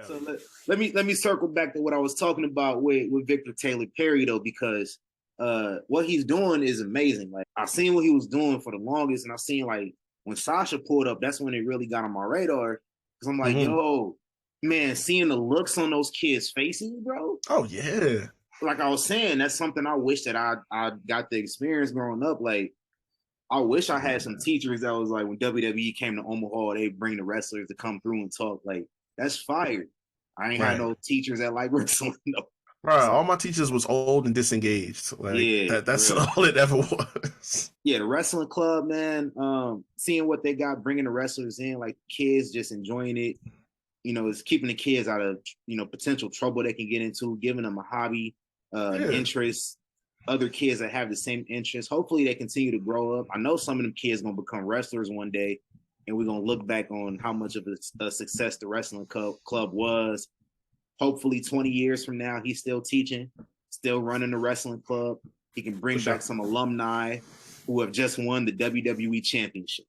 So let me circle back to what I was talking about with Victor Taylor Perry though, because what he's doing is amazing. Like I seen what he was doing for the longest, and I seen like when Sasha pulled up, that's when it really got on my radar. Because I'm like, yo, man, seeing the looks on those kids' faces, bro. Oh yeah. Like I was saying, that's something I wish that I got the experience growing up. Like I wish I had some teachers that was like when WWE came to Omaha, they bring the wrestlers to come through and talk. Like that's fire. I ain't had no teachers that like wrestling. No. Right, all my teachers was old and disengaged. Like that's all it ever was. Yeah, the wrestling club, man. Seeing what they got, bringing the wrestlers in, like kids just enjoying it. You know, it's keeping the kids out of potential trouble they can get into, giving them a hobby, interest. Other kids that have the same interest. Hopefully, they continue to grow up. I know some of them kids gonna become wrestlers one day, and we're gonna look back on how much of a success the wrestling club was. Hopefully 20 years from now, he's still teaching, still running the wrestling club. He can bring back some alumni who have just won the WWE championship.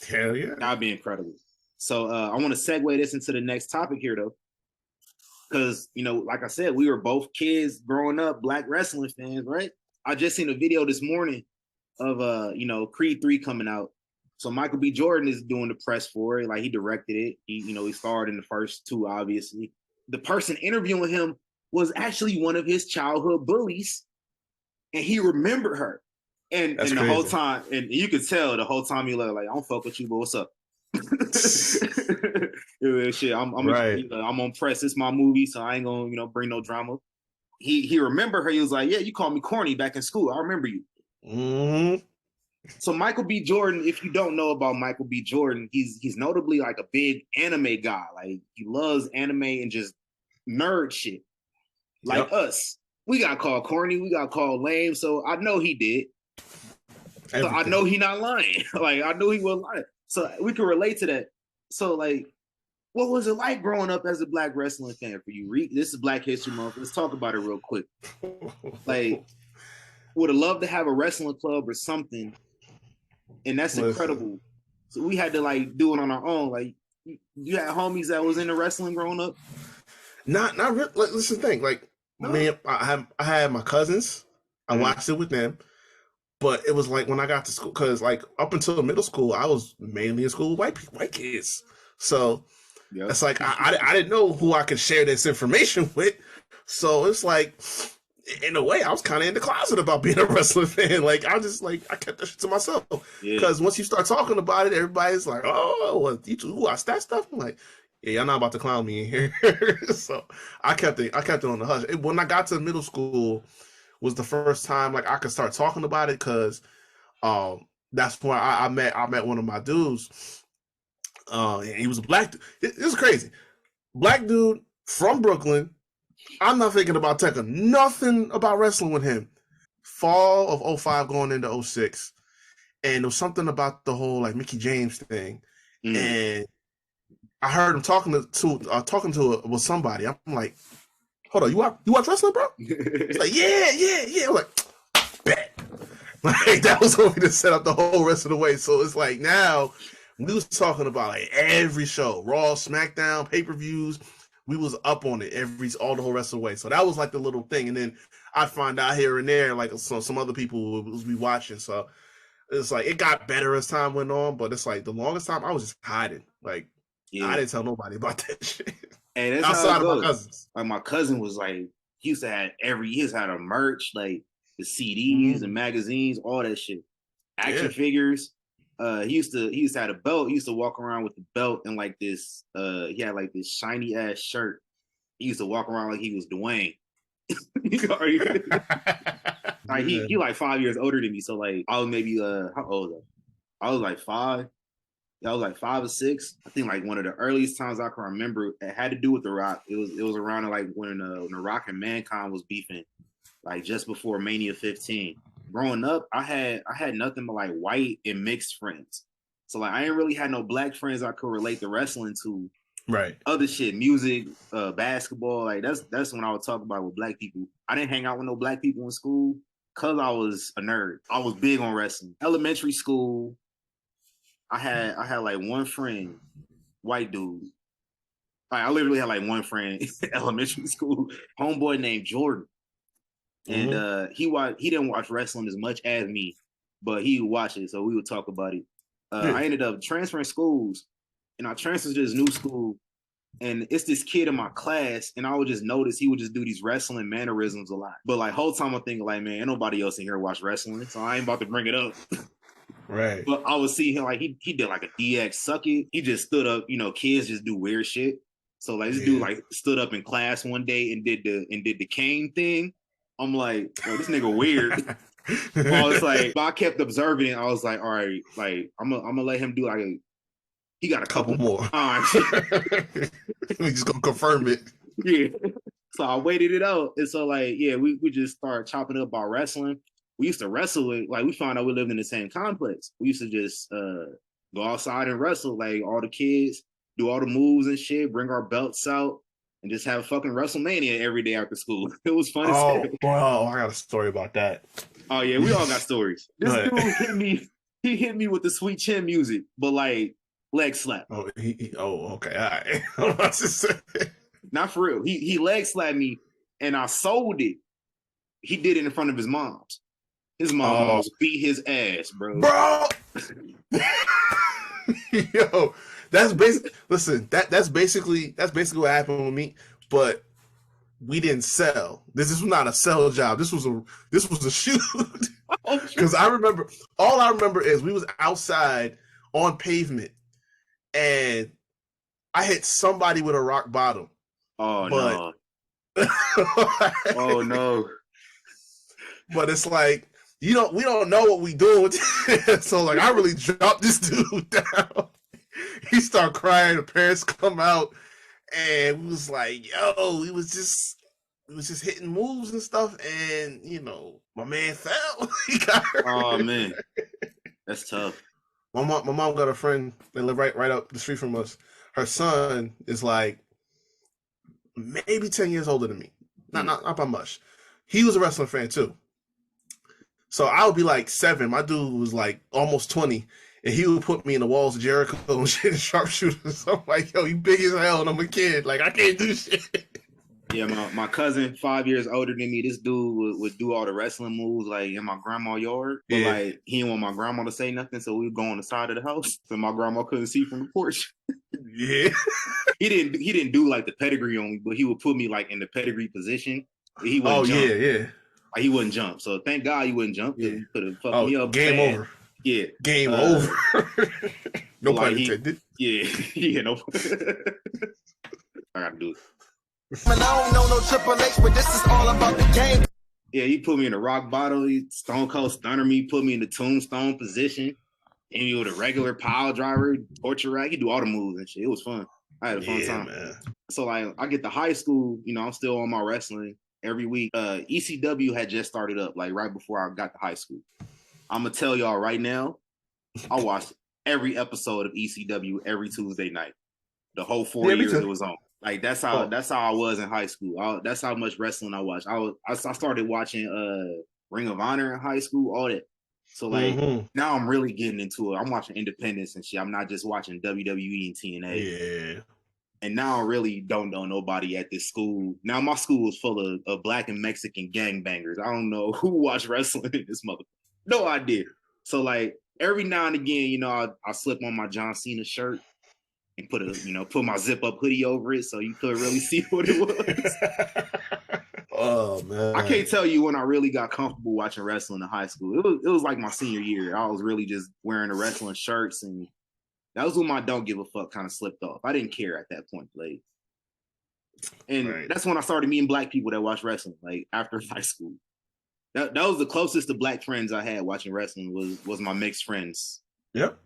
Hell yeah. That'd be incredible. So I want to segue this into the next topic here, though. Because, like I said, we were both kids growing up, Black wrestling fans, right? I just seen a video this morning of, Creed 3 coming out. So Michael B. Jordan is doing the press for it. Like, he directed it. He starred in the first two, obviously. The person interviewing him was actually one of his childhood bullies, and he remembered her. And the whole time, and you could tell the whole time he like, I don't fuck with you, but what's up? Shit, I'm on press. It's my movie, so I ain't gonna bring no drama. He remembered her. He was like, yeah, you called me corny back in school. I remember you. Mm-hmm. So Michael B. Jordan, if you don't know about Michael B. Jordan, he's notably like a big anime guy. Like he loves anime and just nerd shit. Like us. We got called corny, we got called lame. So I know he did. So I know he not lying. Like I knew he wasn't lying. So we can relate to that. So like, what was it like growing up as a Black wrestling fan for you, Riq? This is Black History Month. Let's talk about it real quick. Like, would have loved to have a wrestling club or something. And that's incredible. So we had to like do it on our own. Like you had homies that was into wrestling growing up? Not really. Like, listen, think like man, I had my cousins. I watched it with them, but it was like when I got to school, because like up until middle school, I was mainly in school with white kids. So it's like I didn't know who I could share this information with. So it's like, in a way, I was kind of in the closet about being a wrestling fan. Like I just I kept that shit to myself, because once you start talking about it, everybody's like, "Oh, well, you watch that stuff?" I'm like, "Yeah, y'all not about to clown me in here." So I kept it on the hush. When I got to middle school, was the first time like I could start talking about it, because that's when I met one of my dudes. And he was a Black dude. It was crazy. Black dude from Brooklyn. I'm not thinking about taking nothing about wrestling with him. Fall of 2005 going into 2006. And there was something about the whole like Mickey James thing. And I heard him talking to with somebody. I'm like, hold on, you watch wrestling, bro? It's like, yeah. I'm like, bet. Like that was going to set up the whole rest of the way. So it's like now we was talking about like every show, Raw, SmackDown, pay-per-views. We was up on it all the whole rest of the way. So that was like the little thing. And then I'd find out here and there, like some other people would be watching. So it's like, it got better as time went on, but it's like the longest time I was just hiding. Like, I didn't tell nobody about that shit. And that's outside of my cousins. Like my cousin was like, he used to have a merch, like the CDs and magazines, all that shit. Action figures. He used to have a belt. He used to walk around with the belt and like this. He had like this shiny ass shirt. He used to walk around like he was Dwayne. Like he like 5 years older than me. So like I was maybe how old was I? I was like 5. I was like 5 or 6. I think like one of the earliest times I can remember, it had to do with The Rock. It was around like when The Rock and Mankind was beefing, like just before Mania 15. Growing up, I had nothing but like white and mixed friends. So like I ain't really had no Black friends I could relate to wrestling to. Right. Other shit, music, basketball, like that's when I would talk about with Black people. I didn't hang out with no Black people in school because I was a nerd. I was big on wrestling. Elementary school, I had like one friend, white dude. Like, I literally had like one friend in elementary school, homeboy named Jordan. And he didn't watch wrestling as much as me, but he would watch it, so we would talk about it. I ended up transferring schools, and I transferred to this new school, and it's this kid in my class, and I would just notice he would just do these wrestling mannerisms a lot. But like whole time I'm thinking like, man, ain't nobody else in here watch wrestling, so I ain't about to bring it up. Right. But I would see him like he did like a DX suck it. He just stood up, kids just do weird shit. So like this dude like stood up in class one day and did the cane thing. I'm like, oh, this nigga weird. I was like, but I kept observing it. I was like, all right, like I'm gonna let him do like he got a couple more. All right. We just gonna confirm it. Yeah. So I waited it out. And so like, yeah, we just started chopping up about wrestling. We used to wrestle with, like, we found out we lived in the same complex. We used to just go outside and wrestle, like all the kids, do all the moves and shit, bring our belts out, and just have fucking WrestleMania every day after school. It was fun. Oh, bro, I got a story about that. Oh yeah, we all got stories. This dude hit me. He hit me with the Sweet Chin music, but like leg slap. Oh, okay, all right. Not for real. He leg slapped me, and I sold it. He did it in front of his mom's. His mom almost beat his ass, bro. Yo, that's basically. Listen, that's basically what happened with me. But we didn't sell. This was not a sell job. This was a shoot. Because all I remember is we was outside on pavement, and I hit somebody with a rock bottom. Oh no! Oh no! But it's like we don't know what we doing. So like I really dropped this dude down. He started crying. The parents come out, and we was like, "Yo, we was just hitting moves and stuff." And my man fell. He got hurt. Oh man, that's tough. My mom got a friend that lived right up the street from us. Her son is like maybe 10 years older than me. Not by much. He was a wrestling fan too. So I would be like 7. My dude was like almost 20. And he would put me in the walls of Jericho and shit and sharpshooters. So I'm like, yo, you big as hell and I'm a kid. Like, I can't do shit. Yeah, my cousin, 5 years older than me, this dude would do all the wrestling moves like in my grandma's yard. But like he didn't want my grandma to say nothing, so we would go on the side of the house so my grandma couldn't see from the porch. Yeah. He didn't do like the pedigree on me, but he would put me like in the pedigree position. He wouldn't jump. Yeah. Like, he wouldn't jump. So thank God he wouldn't jump. Yeah. He could have fucked me up. Game bad. over. Yeah. Game over. No pun intended. Yeah, no. I gotta do it. I don't know no Triple H, but this is all about the game. Yeah, he put me in the rock bottom. He Stone Cold Stunner me, put me in the tombstone position. And he with a regular pile driver, torture rack. He do all the moves and shit. It was fun. I had a fun time. Man. So like I get to high school, I'm still on my wrestling every week. ECW had just started up, like right before I got to high school. I'm gonna tell y'all right now, I watched every episode of ECW every Tuesday night. The whole 4 years it was on. Like that's how I was in high school. That's how much wrestling I watched. I started watching Ring of Honor in high school, all that. So like now I'm really getting into it. I'm watching Independence and shit. I'm not just watching WWE and TNA. Yeah. And now I really don't know nobody at this school. Now my school is full of Black and Mexican gangbangers. I don't know who watch wrestling in this mother. No idea. So like every now and again, I slip on my John Cena shirt and put my zip up hoodie over it so you could really see what it was. Oh man. I can't tell you when I really got comfortable watching wrestling in high school. It was like my senior year. I was really just wearing the wrestling shirts, and that was when my don't give a fuck kind of slipped off. I didn't care at that point, like. And that's when I started meeting Black people that watch wrestling, like after high school. That was the closest to Black friends I had watching wrestling was my mixed friends. Yep.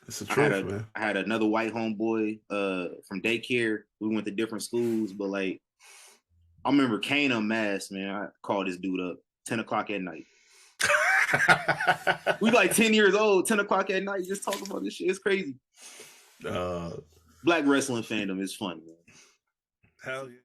It's the truth, man. I had another white homeboy from daycare. We went to different schools, but like I remember Kane Unmasked, man. I called this dude up 10 o'clock at night. We like 10 years old, 10 o'clock at night, just talking about this shit. It's crazy. Black wrestling fandom is fun, man. Hell yeah.